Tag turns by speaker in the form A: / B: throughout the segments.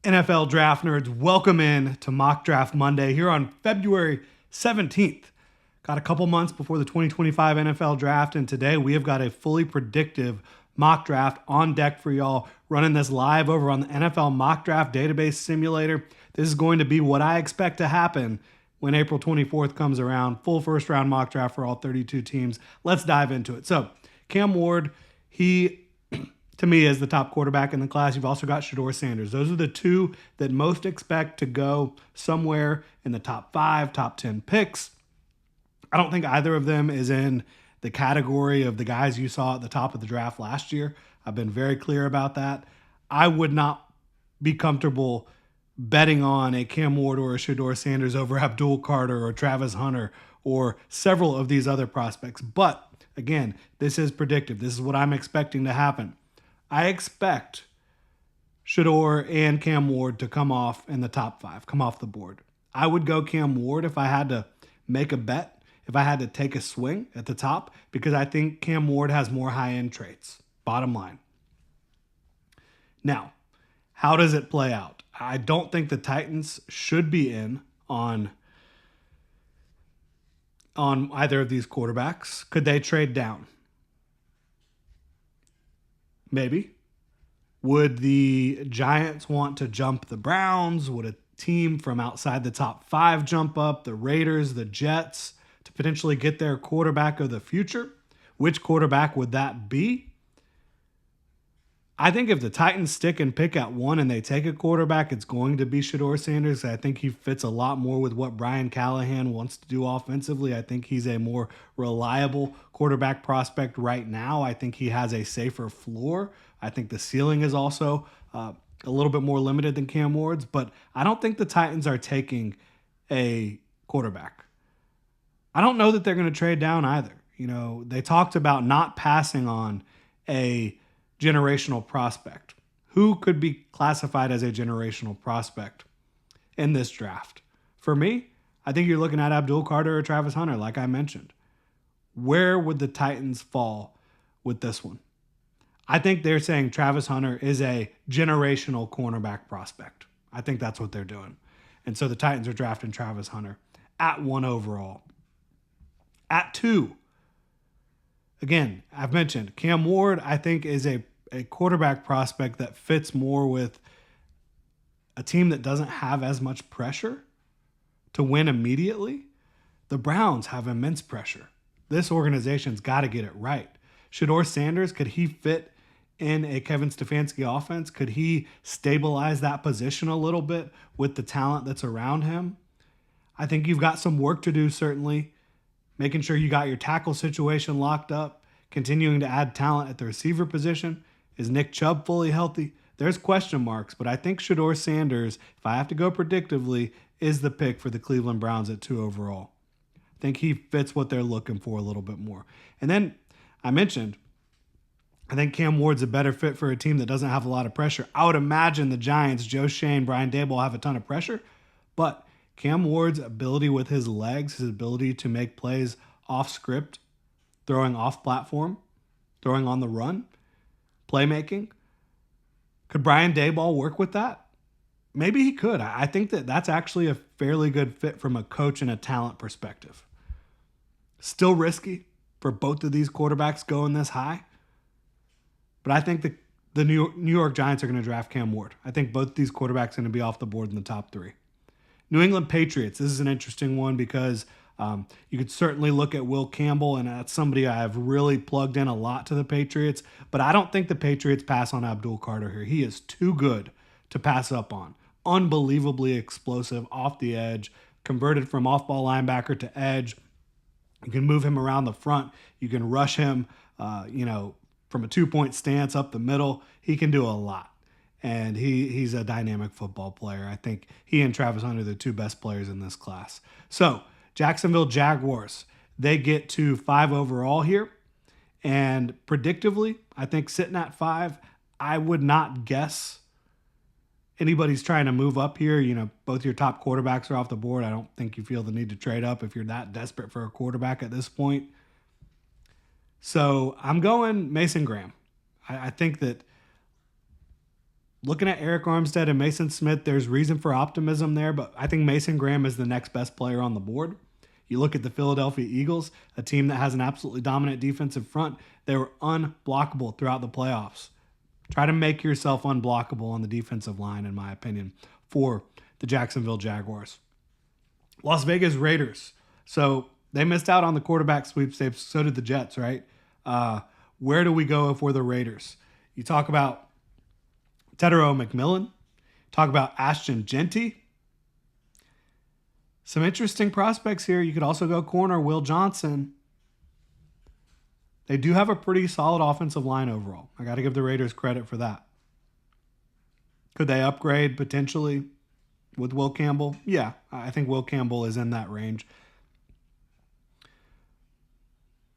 A: NFL draft nerds, welcome in to Mock Draft Monday here on February 17th. Got a couple months before the 2025 NFL draft, and today we have got a fully predictive mock draft on deck for y'all, running this live over on the NFL Mock Draft Database Simulator. This is going to be what I expect to happen when April 24th comes around. Full first round mock draft for all 32 teams. Let's dive into it. So, Cam Ward, he to me is the top quarterback in the class. You've also got Shedeur Sanders. Those are the two that most expect to go somewhere in the top 5, top 10 picks. I don't think either of them is in the category of the guys you saw at the top of the draft last year. I've been very clear about that. I would not be comfortable betting on a Cam Ward or a Shedeur Sanders over Abdul Carter or Travis Hunter or several of these other prospects. But again, this is predictive. This is what I'm expecting to happen. I expect Shedeur and Cam Ward to come off in the top 5, come off the board. I would go Cam Ward if I had to make a bet, if I had to take a swing at the top, because I think Cam Ward has more high-end traits, bottom line. Now, how does it play out? I don't think the Titans should be in on either of these quarterbacks. Could they trade down? Maybe. Would the Giants want to jump the Browns? Would a team from outside the top 5 jump up? The Raiders, the Jets, to potentially get their quarterback of the future? Which quarterback would that be? I think if the Titans stick and pick at 1 and they take a quarterback, it's going to be Shedeur Sanders. I think he fits a lot more with what Brian Callahan wants to do offensively. I think he's a more reliable quarterback prospect right now. I think he has a safer floor. I think the ceiling is also a little bit more limited than Cam Ward's, but I don't think the Titans are taking a quarterback. I don't know that they're going to trade down either. You know, they talked about not passing on a generational prospect. Who could be classified as a generational prospect in this draft? For me, I think you're looking at Abdul Carter or Travis Hunter, like I mentioned. Where would the Titans fall with this one? I think they're saying Travis Hunter is a generational cornerback prospect. I think that's what they're doing. And so the Titans are drafting Travis Hunter at 1 overall. At 2, again, I've mentioned Cam Ward, I think, is a quarterback prospect that fits more with a team that doesn't have as much pressure to win immediately. The Browns have immense pressure. This organization's got to get it right. Shedeur Sanders, could he fit in a Kevin Stefanski offense? Could he stabilize that position a little bit with the talent that's around him? I think you've got some work to do, certainly, making sure you got your tackle situation locked up, continuing to add talent at the receiver position. Is Nick Chubb fully healthy? There's question marks, but I think Shedeur Sanders, if I have to go predictively, is the pick for the Cleveland Browns at 2 overall. I think he fits what they're looking for a little bit more. And then I mentioned, I think Cam Ward's a better fit for a team that doesn't have a lot of pressure. I would imagine the Giants, Joe Schoen, Brian Daboll have a ton of pressure, but Cam Ward's ability with his legs, his ability to make plays off script, throwing off platform, throwing on the run, playmaking. Could Brian Daboll work with that? Maybe he could. I think that that's actually a fairly good fit from a coach and a talent perspective. Still risky for both of these quarterbacks going this high. But I think the New York Giants are going to draft Cam Ward. I think both these quarterbacks are going to be off the board in the top 3. New England Patriots. This is an interesting one because you could certainly look at Will Campbell, and that's somebody I have really plugged in a lot to the Patriots. But I don't think the Patriots pass on Abdul Carter here. He is too good to pass up on. Unbelievably explosive, off the edge, converted from off-ball linebacker to edge. You can move him around the front. You can rush him, from a 2-point stance up the middle. He can do a lot. And he's a dynamic football player. I think he and Travis Hunter are the 2 best players in this class. So, Jacksonville Jaguars, they get to 5 overall here. And predictively, I think sitting at 5, I would not guess anybody's trying to move up here. You know, both your top quarterbacks are off the board. I don't think you feel the need to trade up if you're that desperate for a quarterback at this point. So I'm going Mason Graham. I think that Looking at Eric Armstead and Mason Smith, there's reason for optimism there, but I think Mason Graham is the next best player on the board. You look at the Philadelphia Eagles, a team that has an absolutely dominant defensive front. They were unblockable throughout the playoffs. Try to make yourself unblockable on the defensive line, in my opinion, for the Jacksonville Jaguars. Las Vegas Raiders. So they missed out on the quarterback sweepstakes. So did the Jets, right? Where do we go if we're the Raiders? You talk about Tedero McMillan. Talk about Ashton Genty. Some interesting prospects here. You could also go corner Will Johnson. They do have a pretty solid offensive line overall. I got to give the Raiders credit for that. Could they upgrade potentially with Will Campbell? Yeah, I think Will Campbell is in that range.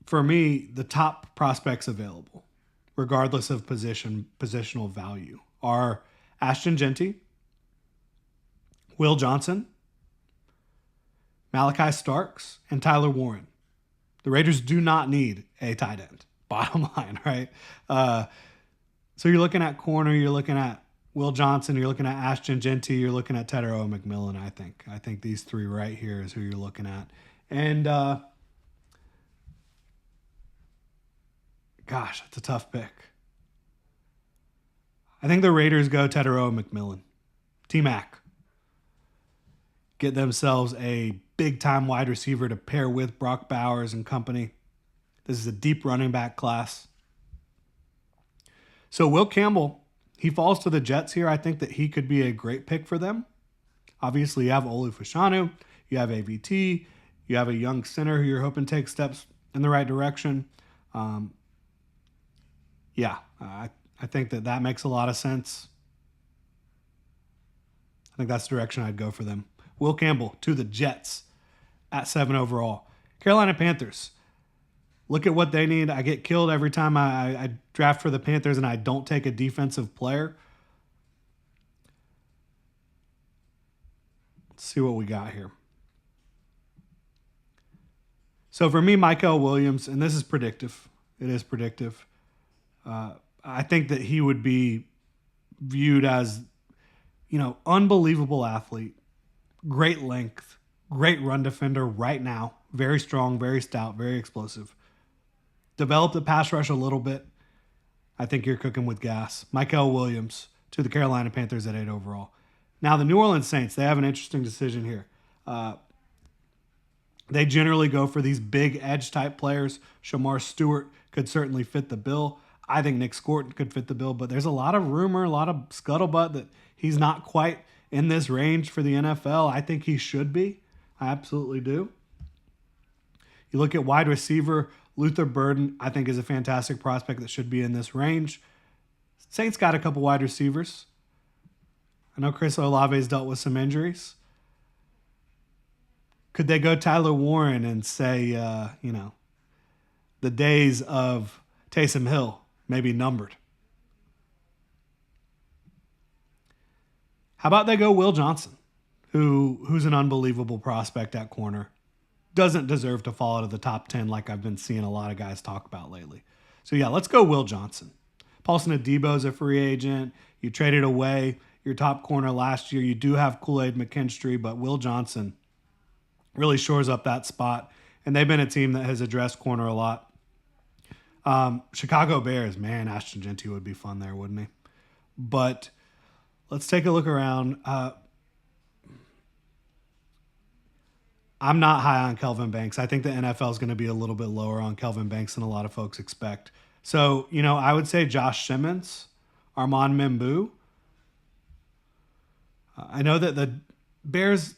A: For me, the top prospects available, regardless of positional value, are Ashton Genty, Will Johnson, Malachi Starks, and Tyler Warren. The Raiders do not need a tight end, bottom line, right? So you're looking at corner, you're looking at Will Johnson, you're looking at Ashton Genty, you're looking at Tedero McMillan, I think. I think these three right here is who you're looking at. And, gosh, that's a tough pick. I think the Raiders go Tedero McMillan. T-Mac. Get themselves a big-time wide receiver to pair with Brock Bowers and company. This is a deep running back class. So Will Campbell, he falls to the Jets here. I think that he could be a great pick for them. Obviously, you have Olu Fashanu, you have AVT, you have a young center who you're hoping takes steps in the right direction. I think that makes a lot of sense. I think that's the direction I'd go for them. Will Campbell to the Jets at 7 overall. Carolina Panthers. Look at what they need. I get killed every time I draft for the Panthers and I don't take a defensive player. Let's see what we got here. So for me, Michael Williams, and this is predictive. It is predictive. I think that he would be viewed as, unbelievable athlete, great length, great run defender right now, very strong, very stout, very explosive. Develop the pass rush a little bit. I think you're cooking with gas. Michael Williams to the Carolina Panthers at 8 overall. Now, the New Orleans Saints, they have an interesting decision here. They generally go for these big edge-type players. Shamar Stewart could certainly fit the bill. I think Nick Scorton could fit the bill, but there's a lot of rumor, a lot of scuttlebutt that he's not quite in this range for the NFL. I think he should be. I absolutely do. You look at wide receiver, Luther Burden, I think is a fantastic prospect that should be in this range. Saints got a couple wide receivers. I know Chris Olave's dealt with some injuries. Could they go Tyler Warren and say, the days of Taysom Hill may be numbered? How about they go Will Johnson, who's an unbelievable prospect at corner. Doesn't deserve to fall out of the top 10 like I've been seeing a lot of guys talk about lately. So yeah, let's go Will Johnson. Paulson Adebo's a free agent. You traded away your top corner last year. You do have Kool-Aid McKinstry, but Will Johnson really shores up that spot. And they've been a team that has addressed corner a lot. Chicago Bears, man, Ashton Genty would be fun there, wouldn't he? But let's take a look around. I'm not high on Kelvin Banks. I think the NFL is going to be a little bit lower on Kelvin Banks than a lot of folks expect. So, I would say Josh Simmons, Armand Membu. I know that the Bears,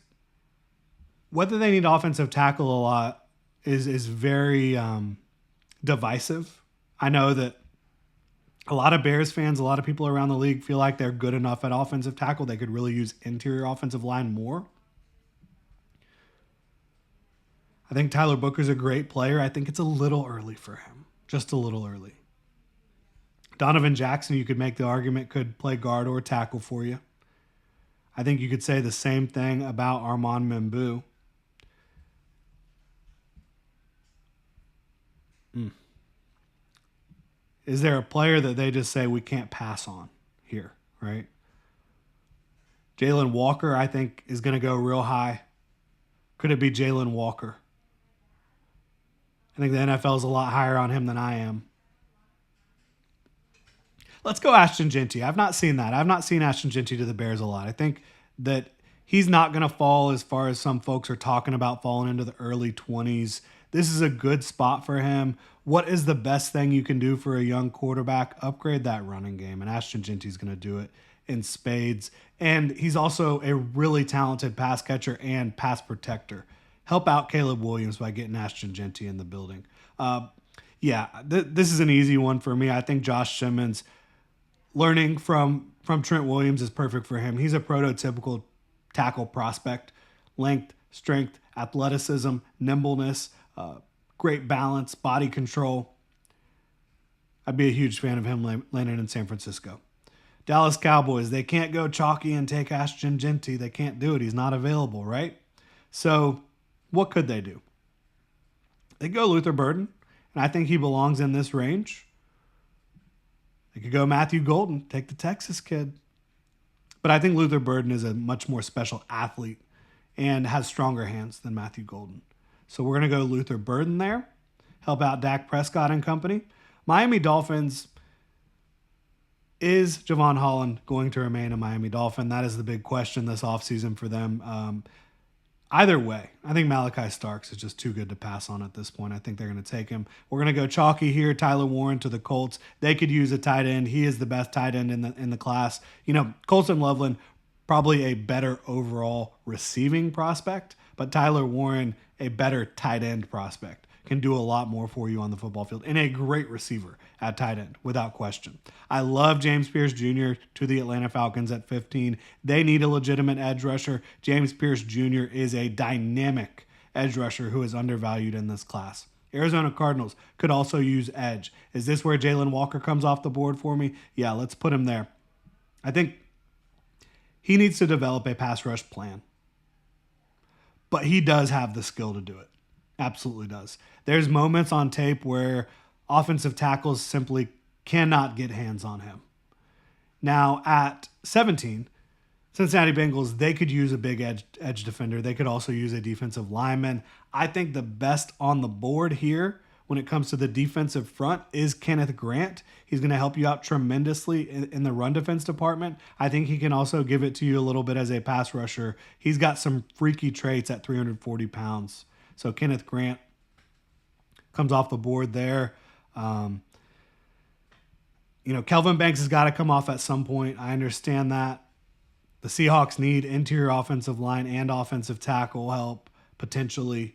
A: whether they need offensive tackle a lot is very divisive. I know that a lot of Bears fans, a lot of people around the league feel like they're good enough at offensive tackle. They could really use interior offensive line more. I think Tyler Booker's a great player. I think it's a little early for him. Just a little early. Donovan Jackson, you could make the argument, could play guard or tackle for you. I think you could say the same thing about Armand Membu. Is there a player that they just say we can't pass on here, right? Jalen Walker, I think, is going to go real high. Could it be Jalen Walker? I think the NFL is a lot higher on him than I am. Let's go Ashton Jeanty. I've not seen that. I've not seen Ashton Jeanty to the Bears a lot. I think that he's not going to fall as far as some folks are talking about falling into the early 20s. This is a good spot for him. What is the best thing you can do for a young quarterback? Upgrade that running game, and Ashton Jeanty's going to do it in spades. And he's also a really talented pass catcher and pass protector. Help out Caleb Williams by getting Ashton Jeanty in the building. This is an easy one for me. I think Josh Simmons learning from Trent Williams is perfect for him. He's a prototypical tackle prospect. Length, strength, athleticism, nimbleness, great balance, body control. I'd be a huge fan of him landing in San Francisco. Dallas Cowboys, they can't go chalky and take Ashton Jeanty. They can't do it. He's not available, right? So what could they do? They go Luther Burden, and I think he belongs in this range. They could go Matthew Golden, take the Texas kid. But I think Luther Burden is a much more special athlete and has stronger hands than Matthew Golden. So we're going to go Luther Burden there. Help out Dak Prescott and company. Miami Dolphins, is Javon Holland going to remain a Miami Dolphin? That is the big question this offseason for them. Either way, I think Malachi Starks is just too good to pass on at this point. I think they're going to take him. We're going to go chalky here. Tyler Warren to the Colts. They could use a tight end. He is the best tight end in the class. Colston Loveland, probably a better overall receiving prospect, but Tyler Warren, a better tight end prospect. Can do a lot more for you on the football field, and a great receiver at tight end, without question. I love James Pierce Jr. to the Atlanta Falcons at 15. They need a legitimate edge rusher. James Pierce Jr. is a dynamic edge rusher who is undervalued in this class. Arizona Cardinals could also use edge. Is this where Jalen Walker comes off the board for me? Yeah, let's put him there. I think he needs to develop a pass rush plan, but he does have the skill to do it. Absolutely does. There's moments on tape where offensive tackles simply cannot get hands on him. Now, at 17, Cincinnati Bengals, they could use a big edge defender. They could also use a defensive lineman. I think the best on the board here when it comes to the defensive front is Kenneth Grant. He's going to help you out tremendously in the run defense department. I think he can also give it to you a little bit as a pass rusher. He's got some freaky traits at 340 pounds. So Kenneth Grant comes off the board there. Kelvin Banks has got to come off at some point. I understand that. The Seahawks need interior offensive line and offensive tackle help, potentially.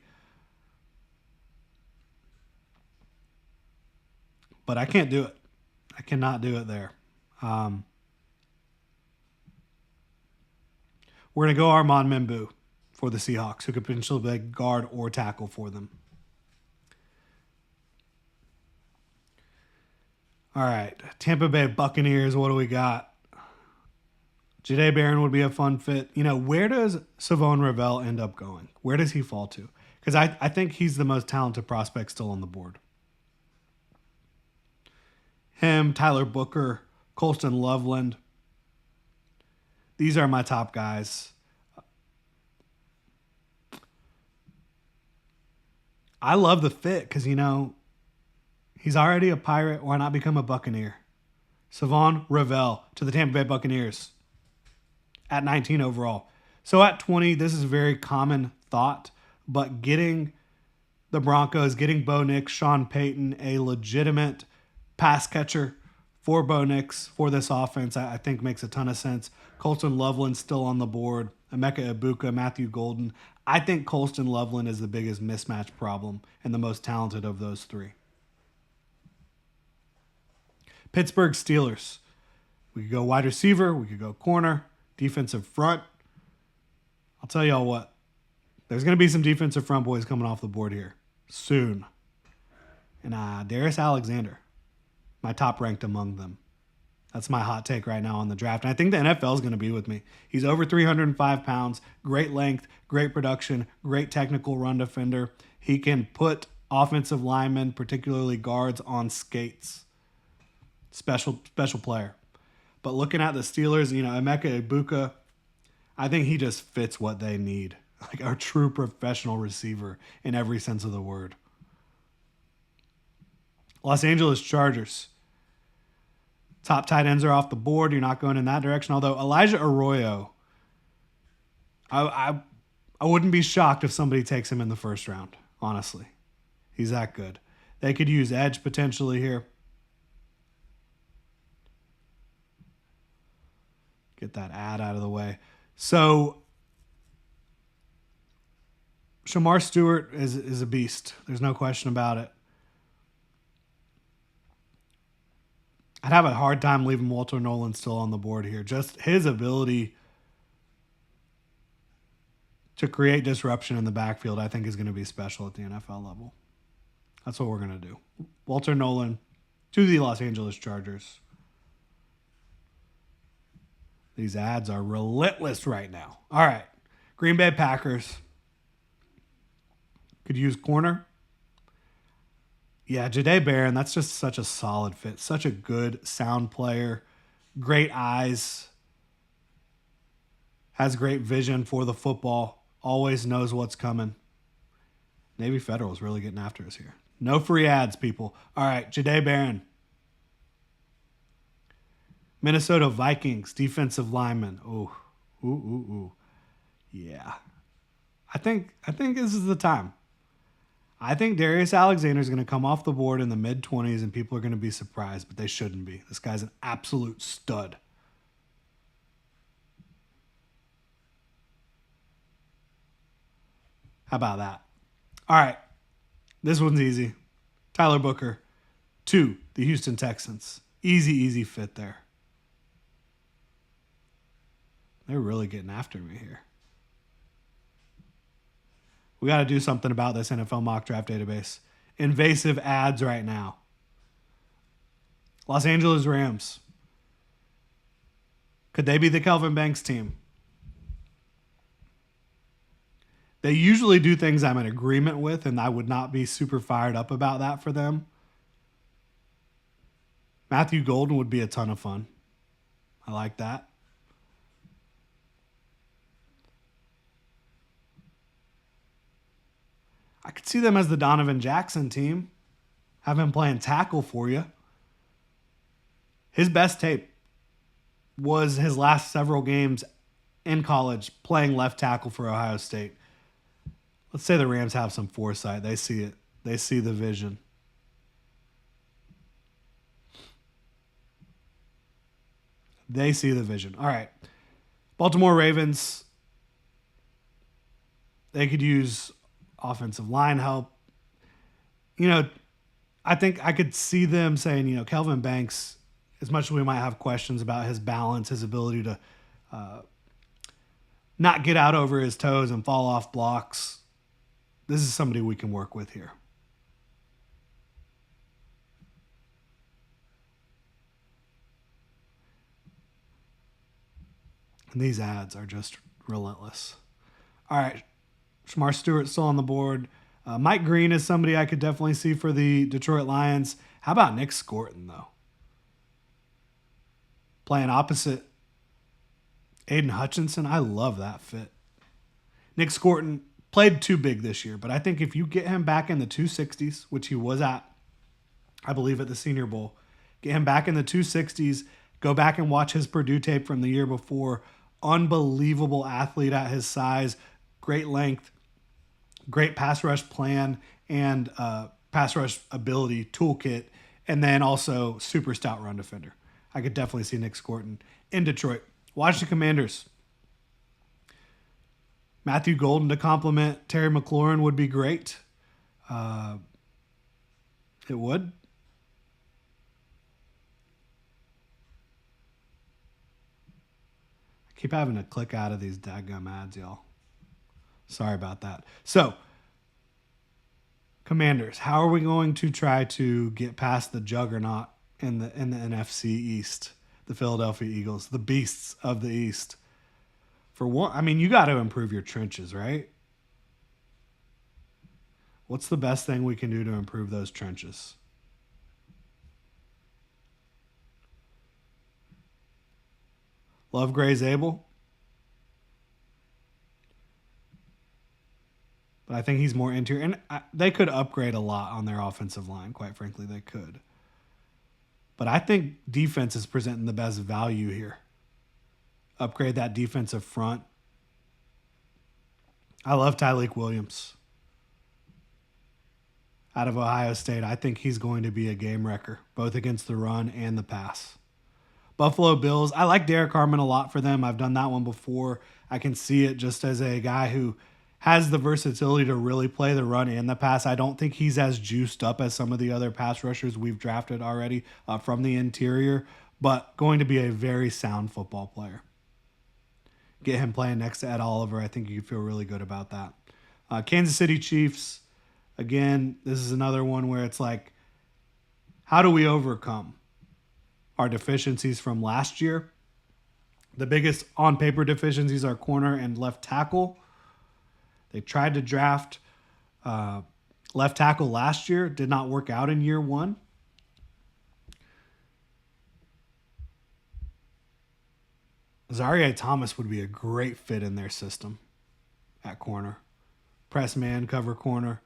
A: But I can't do it. I cannot do it there. We're going to go Armand Membu for the Seahawks, who could potentially be guard or tackle for them. All right, Tampa Bay Buccaneers, what do we got? Jahdae Barron would be a fun fit. Where does Savon Ravel end up going? Where does he fall to? Because I think he's the most talented prospect still on the board. Him, Tyler Booker, Colston Loveland. These are my top guys. I love the fit because, he's already a Pirate. Why not become a Buccaneer? Savon Ravel to the Tampa Bay Buccaneers at 19 overall. So at 20, this is a very common thought, but getting the Broncos, getting Bo Nix, Sean Payton, a legitimate pass catcher for Bo Nix for this offense, I think makes a ton of sense. Colston Loveland still on the board. Emeka Ibuka, Matthew Golden. I think Colston Loveland is the biggest mismatch problem and the most talented of those three. Pittsburgh Steelers. We could go wide receiver. We could go corner. Defensive front. I'll tell y'all what. There's going to be some defensive front boys coming off the board here soon. And Darius Alexander, my top ranked among them. That's my hot take right now on the draft. And I think the NFL is going to be with me. He's over 305 pounds, great length, great production, great technical run defender. He can put offensive linemen, particularly guards, on skates. Special player. But looking at the Steelers, Emeka Ibuka, I think he just fits what they need. Like a true professional receiver in every sense of the word. Los Angeles Chargers. Top tight ends are off the board. You're not going in that direction. Although Elijah Arroyo, I wouldn't be shocked if somebody takes him in the first round, honestly. He's that good. They could use edge potentially here. Get that ad out of the way. So Shamar Stewart is a beast. There's no question about it. I'd have a hard time leaving Walter Nolan still on the board here. Just his ability to create disruption in the backfield, I think, is going to be special at the NFL level. That's what we're going to do. Walter Nolan to the Los Angeles Chargers. These ads are relentless right now. All right. Green Bay Packers. Could use corner. Yeah, Jahdae Barron, that's just such a solid fit. Such a good sound player. Great eyes. Has great vision for the football. Always knows what's coming. Navy Federal is really getting after us here. No free ads, people. All right, Jahdae Barron. Minnesota Vikings, defensive lineman. Ooh. Yeah. I think this is the time. I think Darius Alexander is going to come off the board in the mid-20s and people are going to be surprised, but they shouldn't be. This guy's an absolute stud. How about that? All right. This one's easy. Tyler Booker to the Houston Texans. Easy fit there. They're really getting after me here. We got to do something about this NFL mock draft database. Invasive ads right now. Los Angeles Rams. Could they be the Kelvin Banks team? They usually do things I'm in agreement with, and I would not be super fired up about that for them. Matthew Golden would be a ton of fun. I like that. I could see them as the Donovan Jackson team. Have him playing tackle for you. His best tape was his last several games in college playing left tackle for Ohio State. Let's say the Rams have some foresight. They see it. They see the vision. They see the vision. All right. Baltimore Ravens. They could use offensive line help. I think I could see them saying, Kelvin Banks, as much as we might have questions about his balance, his ability to not get out over his toes and fall off blocks, this is somebody we can work with here. And these ads are just relentless. All right. Shamar Stewart still on the board. Mike Green is somebody I could definitely see for the Detroit Lions. How about Nick Scorton, though? Playing opposite Aiden Hutchinson. I love that fit. Nick Scorton played too big this year, but I think if you get him back in the 260s, which he was at, I believe, at the Senior Bowl, get him back in the 260s, go back and watch his Purdue tape from the year before. Unbelievable athlete at his size, great length, great pass rush plan and pass rush ability toolkit, and then also super stout run defender. I could definitely see Nick Scorton in Detroit. Washington Commanders. Matthew Golden to complement Terry McLaurin would be great. It would. I keep having to click out of these daggum ads, y'all. Sorry about that. So, Commanders, how are we going to try to get past the juggernaut in the NFC East, the Philadelphia Eagles, the beasts of the East? For one, you got to improve your trenches, right? What's the best thing we can do to improve those trenches? Love Gray's Abel. but I think he's more interior. And they could upgrade a lot on their offensive line, quite frankly, they could. But I think defense is presenting the best value here. Upgrade that defensive front. I love Tyleik Williams out of Ohio State. I think he's going to be a game wrecker, both against the run and the pass. Buffalo Bills, I like Derek Carman a lot for them. I've done that one before. I can see it just as a guy who has the versatility to really play the run and the pass. I don't think he's as juiced up as some of the other pass rushers we've drafted already from the interior, but going to be a very sound football player. Get him playing next to Ed Oliver. I think you feel really good about that. Kansas City Chiefs, again, this is another one where it's like, how do we overcome our deficiencies from last year? The biggest on-paper deficiencies are corner and left tackle. They tried to draft left tackle last year. Did not work out in year one. Zaire Thomas would be a great fit in their system at corner. Press man, cover corner.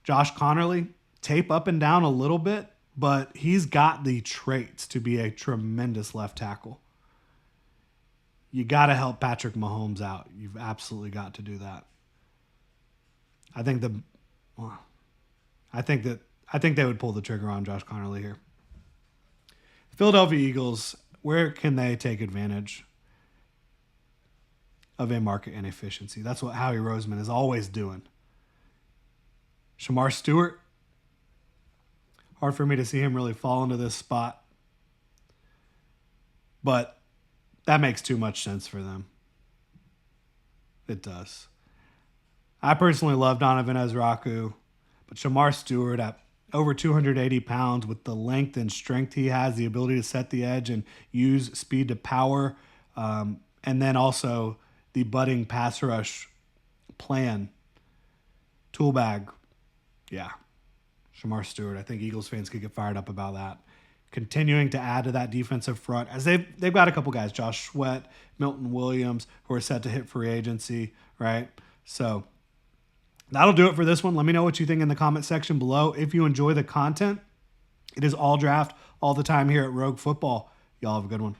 A: Josh Connerly, tape up and down a little bit, but he's got the traits to be a tremendous left tackle. You got to help Patrick Mahomes out. You've absolutely got to do that. I think they would pull the trigger on Josh Connerly here. Philadelphia Eagles, where can they take advantage of a market inefficiency? That's what Howie Roseman is always doing. Shamar Stewart, hard for me to see him really fall into this spot, but that makes too much sense for them. It does. I personally love Donovan Ezraku, but Shamar Stewart at over 280 pounds with the length and strength he has, the ability to set the edge and use speed to power, and then also the budding pass rush plan, tool bag. Yeah, Shamar Stewart. I think Eagles fans could get fired up about that. Continuing to add to that defensive front, as they've got a couple guys, Josh Sweat, Milton Williams, who are set to hit free agency, right? So that'll do it for this one. Let me know what you think in the comment section below. If you enjoy the content, it is all draft all the time here at Rogue Football. Y'all have a good one.